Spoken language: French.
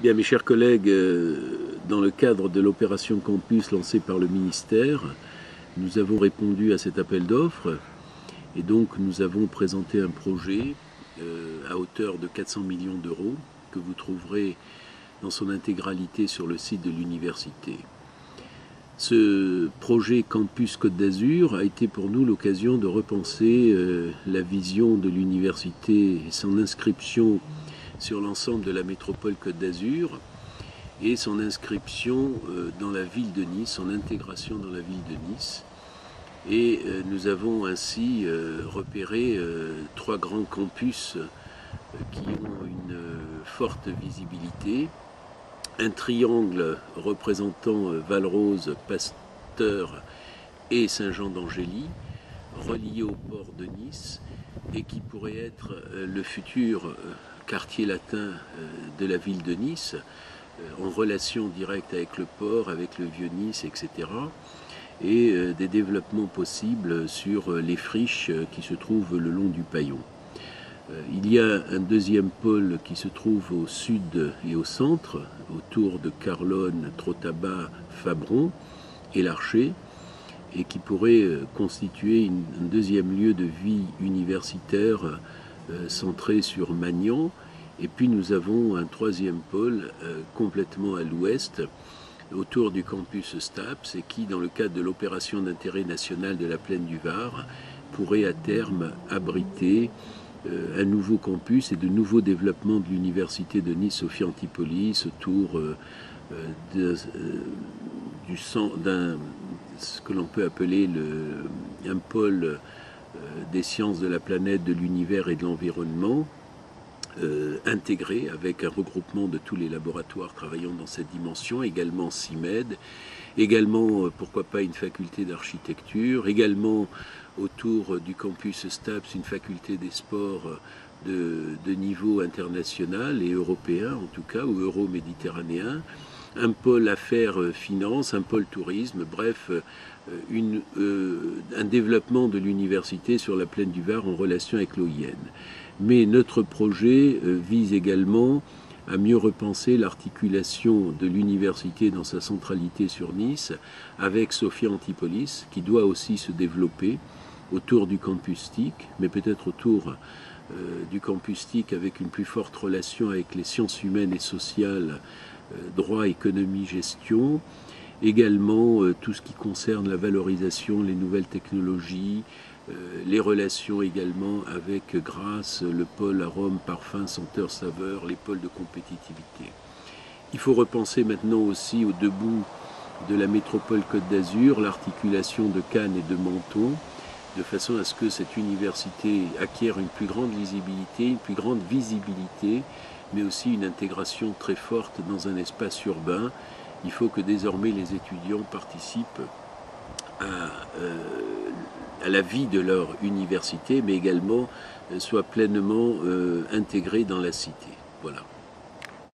Bien, mes chers collègues, dans le cadre de l'opération Campus lancée par le ministère, nous avons répondu à cet appel d'offres et donc nous avons présenté un projet à hauteur de 400 millions d'euros que vous trouverez dans son intégralité sur le site de l'université. Ce projet Campus Côte d'Azur a été pour nous l'occasion de repenser la vision de l'université et son inscription sur l'ensemble de la métropole Côte d'Azur et son inscription dans la ville de Nice, son intégration dans la ville de Nice. Et nous avons ainsi repéré trois grands campus qui ont une forte visibilité. Un triangle représentant Valrose, Pasteur et Saint-Jean-d'Angély, relié au port de Nice et qui pourrait être le futur quartier latin de la ville de Nice, en relation directe avec le port, avec le Vieux-Nice, etc. Et des développements possibles sur les friches qui se trouvent le long du Paillon. Il y a un deuxième pôle qui se trouve au sud et au centre, autour de Carlonne, Trotabat, Fabron et l'Archer, et qui pourrait constituer un deuxième lieu de vie universitaire centré sur Magnan. Et puis nous avons un troisième pôle complètement à l'ouest, autour du campus STAPS, et qui, dans le cadre de l'opération d'intérêt national de la Plaine du Var, pourrait à terme abriter un nouveau campus et de nouveaux développements de l'université de Nice-Sophia Antipolis autour d'un ce que l'on peut appeler un pôle des sciences de la planète, de l'univers et de l'environnement, intégré avec un regroupement de tous les laboratoires travaillant dans cette dimension, également CIMED, également pourquoi pas une faculté d'architecture, également autour du campus STAPS une faculté des sports de niveau international et européen en tout cas, ou euro-méditerranéen, un pôle affaires finances, un pôle tourisme, bref, un développement de l'université sur la plaine du Var en relation avec l'OIN. Mais notre projet vise également à mieux repenser l'articulation de l'université dans sa centralité sur Nice avec Sophia Antipolis, qui doit aussi se développer autour du campus TIC, mais peut-être autour du campus TIC avec une plus forte relation avec les sciences humaines et sociales, droit, économie, gestion, également tout ce qui concerne la valorisation, les nouvelles technologies, les relations également avec Grasse, le pôle arômes, parfums, senteurs, saveurs, les pôles de compétitivité. Il faut repenser maintenant aussi au debout de la métropole Côte d'Azur, l'articulation de Cannes et de Menton, de façon à ce que cette université acquiert une plus grande lisibilité, une plus grande visibilité, mais aussi une intégration très forte dans un espace urbain. Il faut que désormais les étudiants participent à la vie de leur université, mais également soient pleinement intégrés dans la cité. Voilà.